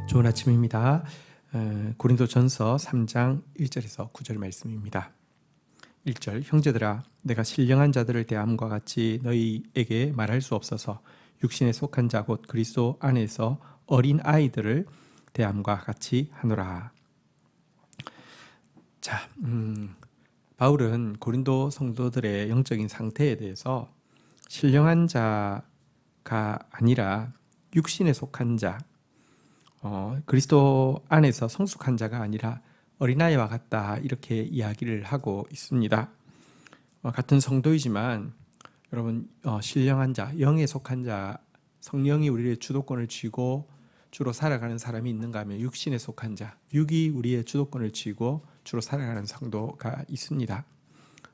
좋은 아침입니다. 고린도전서 3장 1절에서 9절 말씀입니다. 1절 형제들아 내가 신령한 자들을 대함과 같이 너희에게 말할 수 없어서 육신에 속한 자 곧 그리스도 안에서 어린 아이들을 대함과 같이 하노라. 자, 바울은 고린도 성도들의 영적인 상태에 대해서 신령한 자가 아니라 육신에 속한 자, 그리스도 안에서 성숙한 자가 아니라 어린아이와 같다 이렇게 이야기를 하고 있습니다. 같은 성도이지만 여러분 신령한 자, 영에 속한 자, 성령이 우리의 주도권을 쥐고 주로 살아가는 사람이 있는가 하면 육신에 속한 자, 육이 우리의 주도권을 쥐고 주로 살아가는 성도가 있습니다.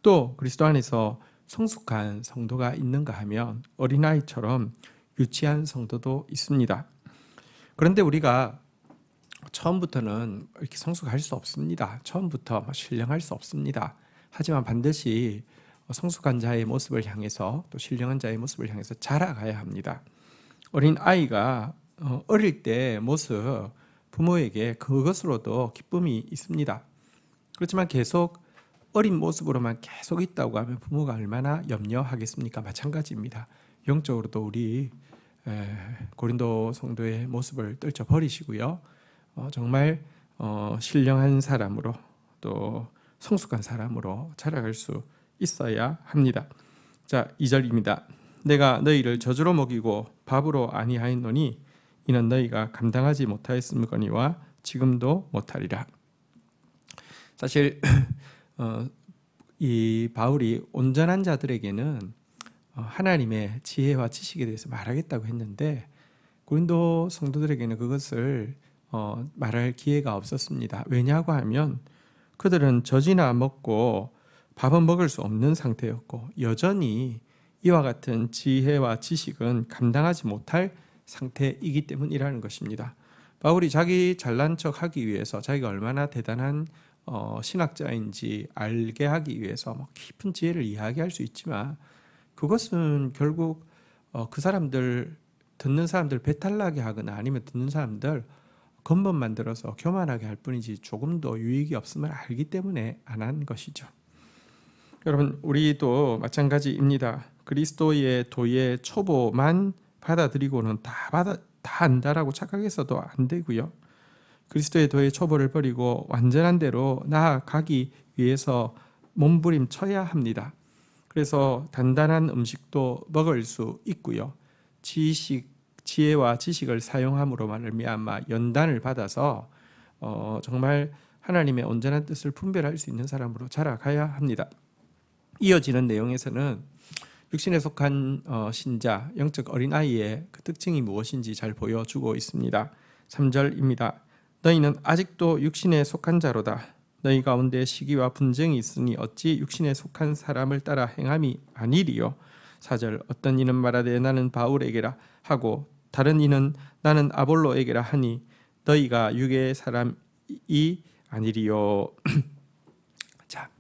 또 그리스도 안에서 성숙한 성도가 있는가 하면 어린아이처럼 유치한 성도도 있습니다. 그런데 우리가 처음부터는 이렇게 성숙할 수 없습니다. 처음부터 신령할 수 없습니다. 하지만 반드시 성숙한 자의 모습을 향해서 또 신령한 자의 모습을 향해서 자라가야 합니다. 어린 아이가 어릴 때 모습 부모에게 그것으로도 기쁨이 있습니다. 그렇지만 계속 어린 모습으로만 계속 있다고 하면 부모가 얼마나 염려하겠습니까? 마찬가지입니다. 영적으로도 우리 고린도 성도의 모습을 떨쳐버리시고요. 정말 신령한 사람으로 또 성숙한 사람으로 자라갈 수 있어야 합니다. 자, 2절입니다. 내가 너희를 저주로 먹이고 밥으로 아니하였노니 이는 너희가 감당하지 못하였음거니와 지금도 못하리라. 사실 이 바울이 온전한 자들에게는 하나님의 지혜와 지식에 대해서 말하겠다고 했는데 고린도 성도들에게는 그것을 말할 기회가 없었습니다. 왜냐고 하면 그들은 젖이나 먹고 밥은 먹을 수 없는 상태였고 여전히 이와 같은 지혜와 지식은 감당하지 못할 상태이기 때문이라는 것입니다. 바울이 자기 잘난 척 하기 위해서 자기가 얼마나 대단한 신학자인지 알게 하기 위해서 깊은 지혜를 이야기할 수 있지만 그것은 결국 그 사람들 듣는 사람들 배탈나게 하거나 아니면 듣는 사람들 겉멋 만들어서 교만하게 할 뿐이지 조금도 유익이 없음을 알기 때문에 안 한 것이죠. 여러분 우리도 마찬가지입니다. 그리스도의 도의 초보만 받아들이고는 다 안다라고 착각해서도 안 되고요. 그리스도의 도의 초보를 버리고 완전한 대로 나아가기 위해서 몸부림쳐야 합니다. 그래서 단단한 음식도 먹을 수 있고요. 지혜와 지식을 사용함으로 말미암아 연단을 받아서 정말 하나님의 온전한 뜻을 분별할 수 있는 사람으로 자라가야 합니다. 이어지는 내용에서는 육신에 속한 신자, 영적 어린아이의 그 특징이 무엇인지 잘 보여주고 있습니다. 3절입니다. 너희는 아직도 육신에 속한 자로다. 너희 가운데 시기와 분쟁이 있으니 어찌 육신에 속한 사람을 따라 행함이 아니리요. 4절 어떤 이는 말하되 나는 바울에게라 하고 다른 이는 나는 아볼로에게라 하니 너희가 육의 사람이 아니리요. 자,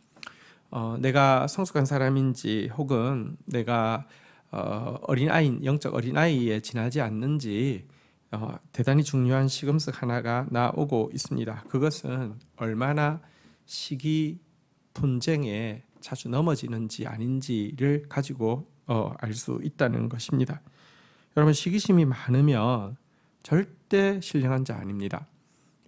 내가 성숙한 사람인지 혹은 내가 어린아이, 영적 어린아이에 지나지 않는지 대단히 중요한 시금석 하나가 나오고 있습니다. 그것은 얼마나 시기 분쟁에 자주 넘어지는지 아닌지를 가지고 알 수 있다는 것입니다. 여러분 시기심이 많으면 절대 신령한 자 아닙니다.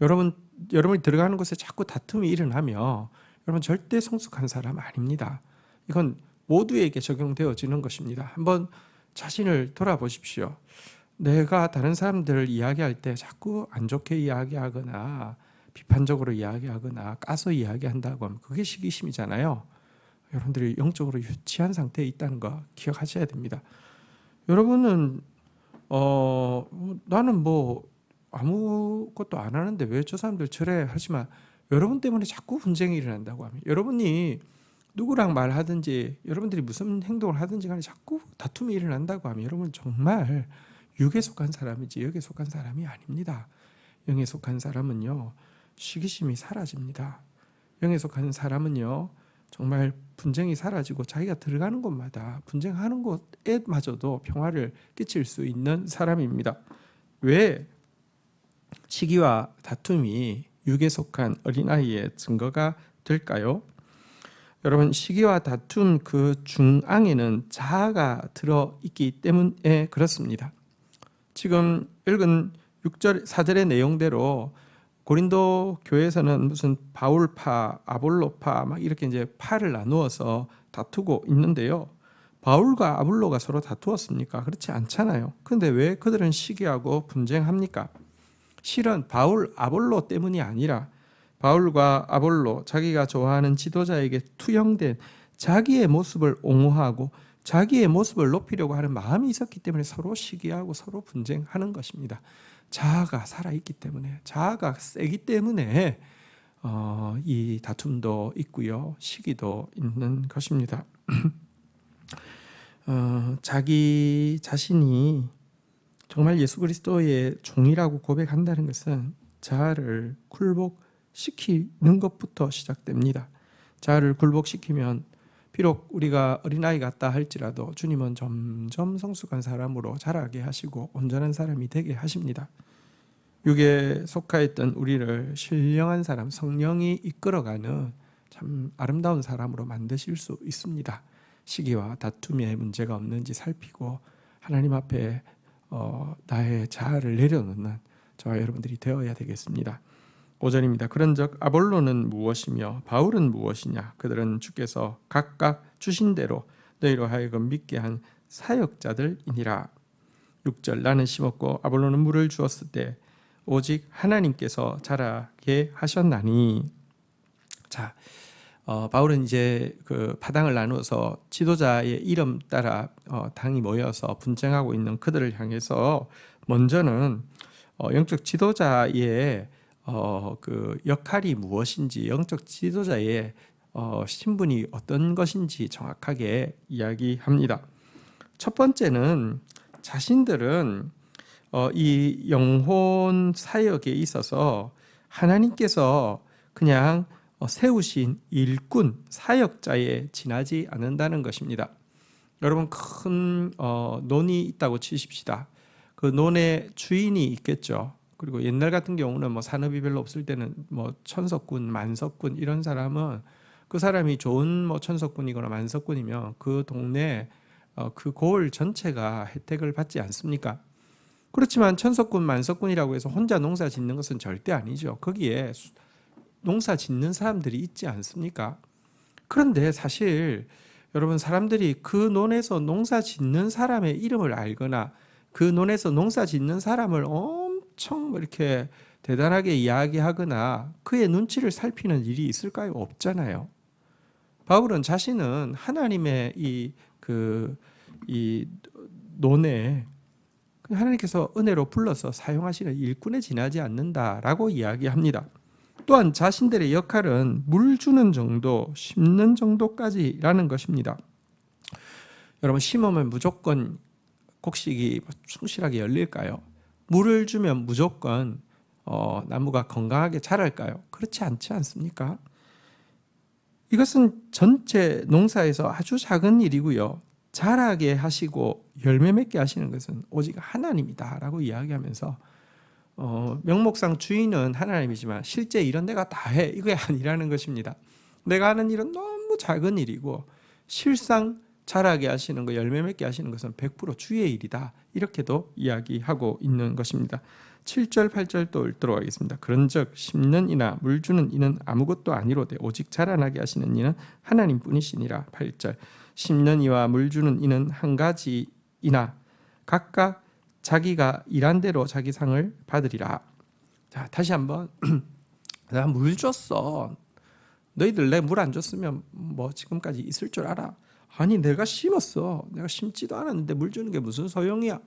여러분이 들어가는 곳에 자꾸 다툼이 일어나며 여러분 절대 성숙한 사람 아닙니다. 이건 모두에게 적용되어지는 것입니다. 한번 자신을 돌아보십시오. 내가 다른 사람들을 이야기할 때 자꾸 안 좋게 이야기하거나 비판적으로 이야기하거나 까서 이야기한다고 하면 그게 시기심이잖아요. 여러분들이 영적으로 유치한 상태에 있다는 거 기억하셔야 됩니다. 여러분은 나는 뭐 아무것도 안 하는데 왜 저 사람들 저래 하지만 여러분 때문에 자꾸 분쟁이 일어난다고 하면 여러분이 누구랑 말하든지 여러분들이 무슨 행동을 하든지 간에 자꾸 다툼이 일어난다고 하면 여러분 정말 육에 속한 사람이지 영에 속한 사람이 아닙니다. 영에 속한 사람은요 시기심이 사라집니다. 영에 속한 사람은요 정말 분쟁이 사라지고 자기가 들어가는 곳마다 분쟁하는 곳에마저도 평화를 끼칠 수 있는 사람입니다. 왜? 시기와 다툼이 육에 속한 어린아이의 증거가 될까요? 여러분, 시기와 다툼 그 중앙에는 자아가 들어있기 때문에 그렇습니다. 지금 읽은 6절, 4절의 내용대로 고린도 교회에서는 무슨 바울파, 아볼로파 막 이렇게 이제 파를 나누어서 다투고 있는데요. 바울과 아볼로가 서로 다투었습니까? 그렇지 않잖아요. 그런데 왜 그들은 시기하고 분쟁합니까? 실은 바울, 아볼로 때문이 아니라 바울과 아볼로, 자기가 좋아하는 지도자에게 투영된 자기의 모습을 옹호하고 자기의 모습을 높이려고 하는 마음이 있었기 때문에 서로 시기하고 서로 분쟁하는 것입니다. 자아가 살아있기 때문에, 자아가 세기 때문에 이 다툼도 있고요, 시기도 있는 것입니다. 자기 자신이 정말 예수 그리스도의 종이라고 고백한다는 것은 자아를 굴복시키는 것부터 시작됩니다. 자아를 굴복시키면 비록 우리가 어린아이 같다 할지라도 주님은 점점 성숙한 사람으로 자라게 하시고 온전한 사람이 되게 하십니다. 육에 속하였던 우리를 신령한 사람, 성령이 이끌어가는 참 아름다운 사람으로 만드실 수 있습니다. 시기와 다툼에 문제가 없는지 살피고 하나님 앞에 나의 자아를 내려놓는 저와 여러분들이 되어야 되겠습니다. 5절입니다. 그런즉 아볼로는 무엇이며 바울은 무엇이냐? 그들은 주께서 각각 주신 대로 너희로 하여금 믿게 한 사역자들이니라. 6절 나는 심었고 아볼로는 물을 주었을 때 오직 하나님께서 자라게 하셨나니. 자, 바울은 이제 그 파당을 나누어서 지도자의 이름 따라 당이 모여서 분쟁하고 있는 그들을 향해서 먼저는 영적 지도자의 그 역할이 무엇인지, 영적 지도자의 신분이 어떤 것인지 정확하게 이야기합니다. 첫 번째는 자신들은 이 영혼 사역에 있어서 하나님께서 그냥 세우신 일꾼, 사역자에 지나지 않는다는 것입니다. 여러분, 큰 논이 있다고 치십시다. 그 논의 주인이 있겠죠. 그리고 옛날 같은 경우는 뭐 산업이 별로 없을 때는 뭐 천석군, 만석군 이런 사람은 그 사람이 좋은 뭐 천석군이거나 만석군이면 그 동네 그 고을 전체가 혜택을 받지 않습니까? 그렇지만 천석군, 만석군이라고 해서 혼자 농사 짓는 것은 절대 아니죠. 거기에 농사 짓는 사람들이 있지 않습니까? 그런데 사실 여러분, 사람들이 그 논에서 농사 짓는 사람의 이름을 알거나 그 논에서 농사 짓는 사람을 엄청 이렇게 대단하게 이야기하거나 그의 눈치를 살피는 일이 있을까요? 없잖아요. 바울은 자신은 하나님의 이 논에 하나님께서 은혜로 불러서 사용하시는 일꾼에 지나지 않는다라고 이야기합니다. 또한 자신들의 역할은 물 주는 정도, 심는 정도까지라는 것입니다. 여러분, 심으면 무조건 곡식이 충실하게 열릴까요? 물을 주면 무조건 나무가 건강하게 자랄까요? 그렇지 않지 않습니까? 이것은 전체 농사에서 아주 작은 일이고요. 자라게 하시고 열매 맺게 하시는 것은 오직 하나님이다라고 이야기하면서 명목상 주인은 하나님이지만 실제 일은 내가 다 해, 이게 아니라는 것입니다. 내가 하는 일은 너무 작은 일이고 실상 자라게 하시는 것, 열매 맺게 하시는 것은 100% 주의 일이다, 이렇게도 이야기하고 있는 것입니다. 7절 8절 또 읽도록 하겠습니다. 그런즉 심는 이나 물 주는 이는 아무것도 아니로되 오직 자라나게 하시는 이는 하나님뿐이시니라. 8절 심는 이와 물 주는 이는 한 가지이나 각각 자기가 일한 대로 자기 상을 받으리라. 자, 다시 한번 내가 물 줬어. 너희들 내 물 안 줬으면 뭐 지금까지 있을 줄 알아? 아니, 내가 심었어. 내가 심지도 않았는데 물 주는 게 무슨 소용이야?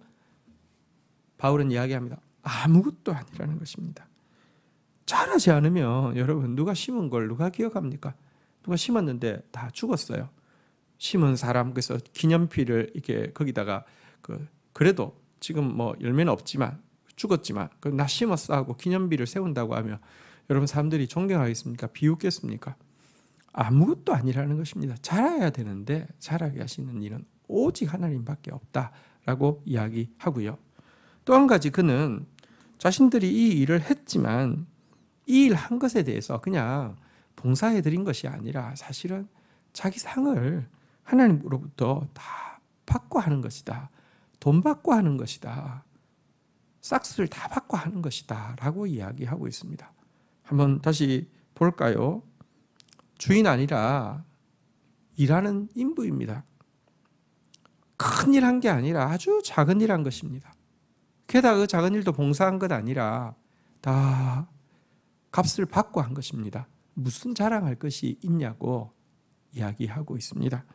바울은 이야기합니다. 아무것도 아니라는 것입니다. 자라지 않으면 여러분, 누가 심은 걸 누가 기억합니까? 누가 심었는데 다 죽었어요. 심은 사람, 그래서 기념필을 이렇게 거기다가 그래도 지금 뭐 열매는 없지만 죽었지만 나 심었어 하고 기념비를 세운다고 하면 여러분, 사람들이 존경하겠습니까? 비웃겠습니까? 아무것도 아니라는 것입니다. 자라야 되는데 자라게 하시는 일은 오직 하나님밖에 없다라고 이야기하고요. 또 한 가지, 그는 자신들이 이 일을 했지만 이 일 한 것에 대해서 그냥 봉사해 드린 것이 아니라 사실은 자기 상을 하나님으로부터 다 받고 하는 것이다. 돈 받고 하는 것이다. 싹스를 다 받고 하는 것이다 라고 이야기하고 있습니다. 한번 다시 볼까요? 주인 아니라 일하는 인부입니다. 큰 일 한 게 아니라 아주 작은 일 한 것입니다. 게다가 그 작은 일도 봉사한 것 아니라 다 값을 받고 한 것입니다. 무슨 자랑할 것이 있냐고 이야기하고 있습니다.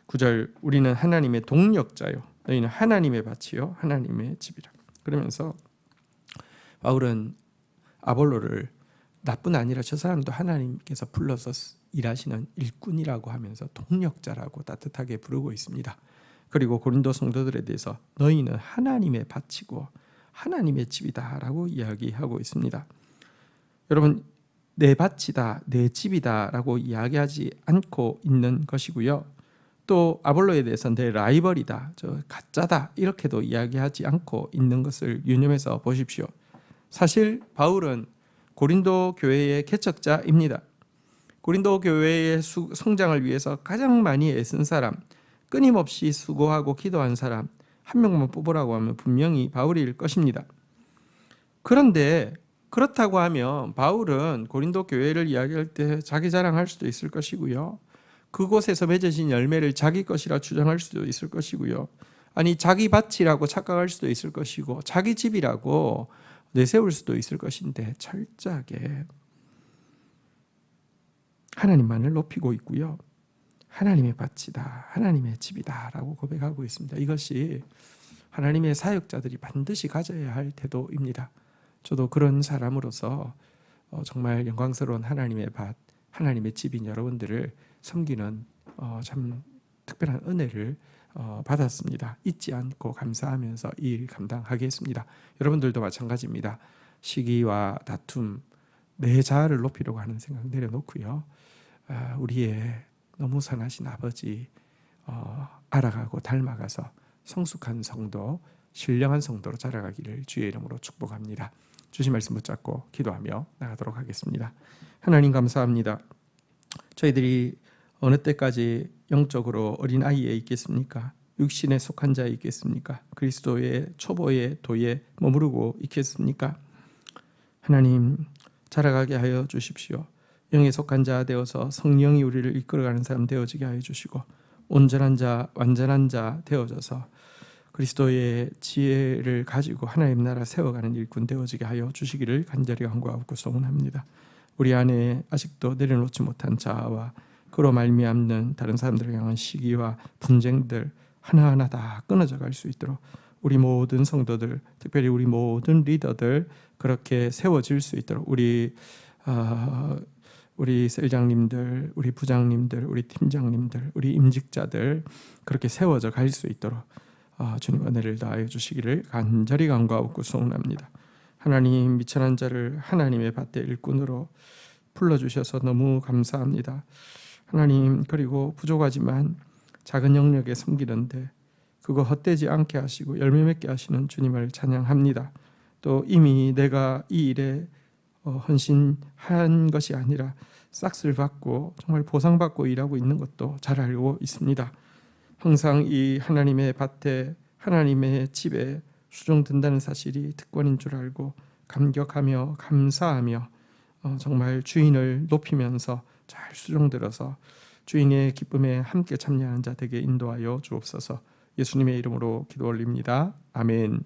9절, 우리는 하나님의 동력자요 너희는 하나님의 밭이요 하나님의 집이라. 그러면서 바울은 아볼로를 나뿐 아니라 저 사람도 하나님께서 불러서 일하시는 일꾼이라고 하면서 동력자라고 따뜻하게 부르고 있습니다. 그리고 고린도 성도들에 대해서 너희는 하나님의 밭이고 하나님의 집이다 라고 이야기하고 있습니다. 여러분, 내 밭이다, 내 집이다 라고 이야기하지 않고 있는 것이고요. 또 아볼로에 대해서 내 라이벌이다, 저 가짜다 이렇게도 이야기하지 않고 있는 것을 유념해서 보십시오. 사실 바울은 고린도 교회의 개척자입니다. 고린도 교회의 성장을 위해서 가장 많이 애쓴 사람, 끊임없이 수고하고 기도한 사람 한 명만 뽑으라고 하면 분명히 바울일 것입니다. 그런데 그렇다고 하면 바울은 고린도 교회를 이야기할 때 자기 자랑할 수도 있을 것이고요. 그곳에서 맺어진 열매를 자기 것이라 주장할 수도 있을 것이고요. 아니 자기 밭이라고 착각할 수도 있을 것이고 자기 집이라고 내세울 수도 있을 것인데 철저하게 하나님만을 높이고 있고요. 하나님의 밭이다, 하나님의 집이다 라고 고백하고 있습니다. 이것이 하나님의 사역자들이 반드시 가져야 할 태도입니다. 저도 그런 사람으로서 정말 영광스러운 하나님의 밭, 하나님의 집인 여러분들을 섬기는 참 특별한 은혜를 받았습니다. 잊지 않고 감사하면서 이 일 감당하겠습니다. 여러분들도 마찬가지입니다. 시기와 다툼, 내 자아를 높이려고 하는 생각 내려놓고요. 우리의 너무 선하신 아버지 알아가고 닮아가서 성숙한 성도, 신령한 성도로 자라가기를 주의 이름으로 축복합니다. 주신 말씀 붙잡고 기도하며 나가도록 하겠습니다. 하나님 감사합니다. 저희들이 어느 때까지 영적으로 어린아이에 있겠습니까? 육신에 속한 자에 있겠습니까? 그리스도의 초보의 도에 머무르고 있겠습니까? 하나님 자라가게 하여 주십시오. 영에 속한 자 되어서 성령이 우리를 이끌어가는 사람 되어지게 하여 주시고 온전한 자, 완전한 자 되어져서 그리스도의 지혜를 가지고 하나님 나라 세워가는 일꾼 되어지게 하여 주시기를 간절히 간구하고 소원합니다. 우리 안에 아직도 내려놓지 못한 자아와 그로 말미암는 다른 사람들을 향한 시기와 분쟁들 하나하나 다 끊어져 갈 수 있도록 우리 모든 성도들, 특별히 우리 모든 리더들 그렇게 세워질 수 있도록 우리 셀장님들, 우리 부장님들, 우리 팀장님들, 우리 임직자들 그렇게 세워져 갈 수 있도록 주님 은혜를 다하여 주시기를 간절히 간구하고 소원합니다. 하나님 미천한 자를 하나님의 밭의 일꾼으로 불러주셔서 너무 감사합니다. 하나님, 그리고 부족하지만 작은 영역에 섬기는데 그거 헛되지 않게 하시고 열매 맺게 하시는 주님을 찬양합니다. 또 이미 내가 이 일에 헌신한 것이 아니라 싹스를 받고 정말 보상받고 일하고 있는 것도 잘 알고 있습니다. 항상 이 하나님의 밭에 하나님의 집에 수종든다는 사실이 특권인 줄 알고 감격하며 감사하며 정말 주인을 높이면서 잘 수종들어서 주인의 기쁨에 함께 참여하는 자 되게 인도하여 주옵소서. 예수님의 이름으로 기도 올립니다. 아멘.